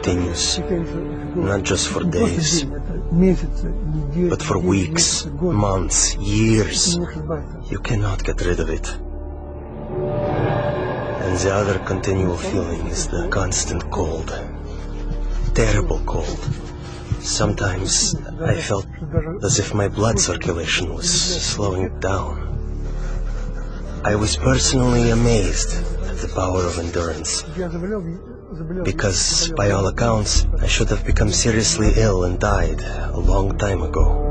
continues, not just for days, but for weeks, months, years. You cannot get rid of it. And the other continual feeling is the constant cold. Terrible cold. Sometimes I felt as if my blood circulation was slowing down. I was personally amazed at the power of endurance, because by all accounts, I should have become seriously ill and died a long time ago.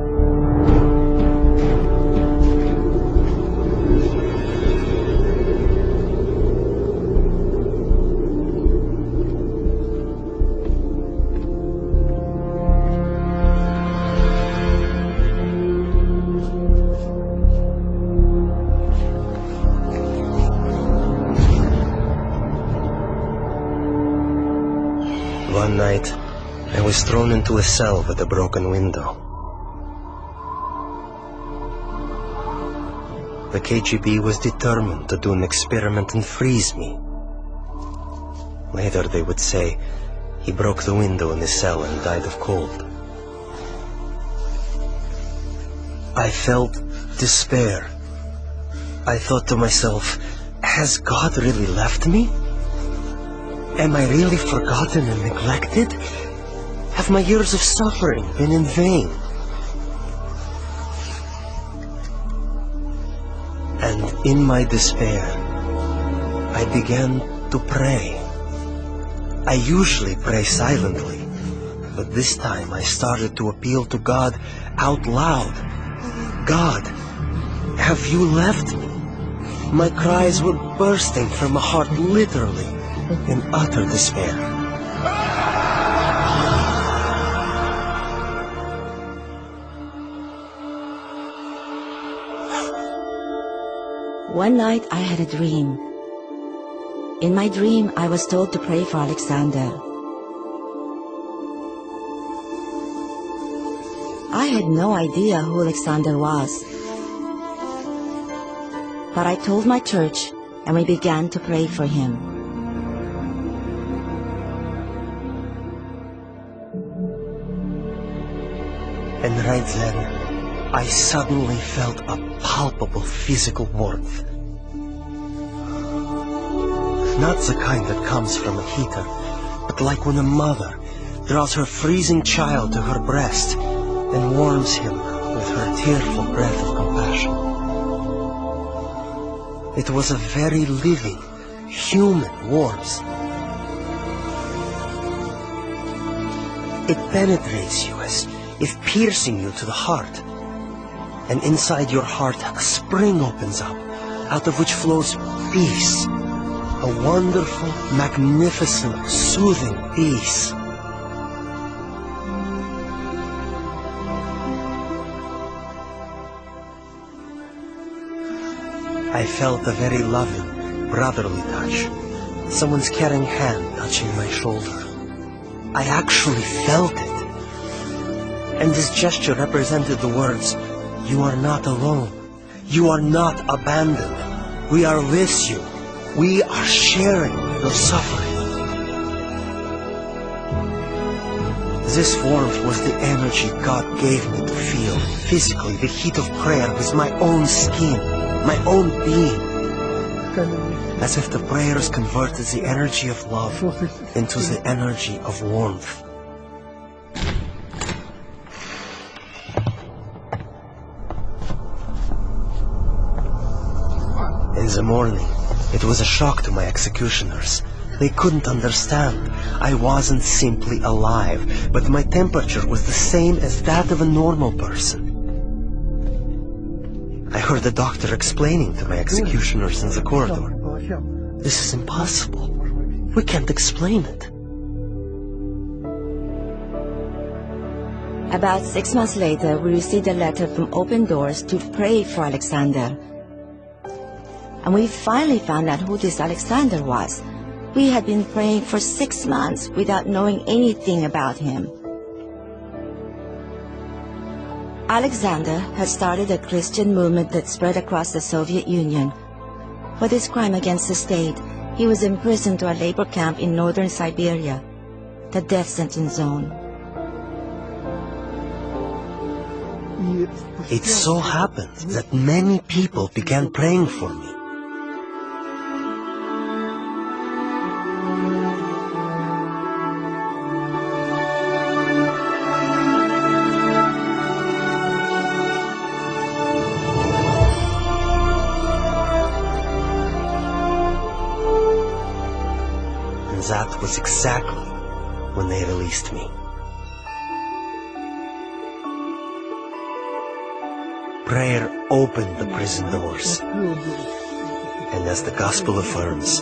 One night, I was thrown into a cell with a broken window. The KGB was determined to do an experiment and freeze me. Later they would say he broke the window in his cell and died of cold. I felt despair. I thought to myself, has God really left me? Am I really forgotten and neglected? Have my years of suffering been in vain? And in my despair, I began to pray. I usually pray silently, but this time I started to appeal to God out loud. God, have you left me? My cries were bursting from my heart literally, in utter despair. One night I had a dream. In my dream, I was told to pray for Alexander. I had no idea who Alexander was. But I told my church, and we began to pray for him. And right then, I suddenly felt a palpable physical warmth. Not the kind that comes from a heater, but like when a mother draws her freezing child to her breast and warms him with her tearful breath of compassion. It was a very living, human warmth. It penetrates you as if piercing you to the heart. And inside your heart, a spring opens up, out of which flows peace. A wonderful, magnificent, soothing peace. I felt a very loving, brotherly touch. Someone's caring hand touching my shoulder. I actually felt it. And this gesture represented the words, "You are not alone. You are not abandoned. We are with you. We are sharing your suffering." This warmth was the energy God gave me to feel physically the heat of prayer with my own skin, my own being. As if the prayers converted the energy of love into the energy of warmth. In the morning, it was a shock to my executioners. They couldn't understand. I wasn't simply alive, but my temperature was the same as that of a normal person. I heard the doctor explaining to my executioners in the corridor, "This is impossible. We can't explain it." About 6 months later, we received a letter from Open Doors to pray for Alexander. And we finally found out who this Alexander was. We had been praying for 6 months without knowing anything about him. Alexander had started a Christian movement that spread across the Soviet Union. For this crime against the state, he was imprisoned to a labor camp in northern Siberia. the death sentence zone. It so happened that many people began praying for me. And that was exactly when they released me. Prayer opened the prison doors, and as the gospel affirms,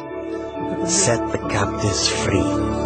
set the captives free.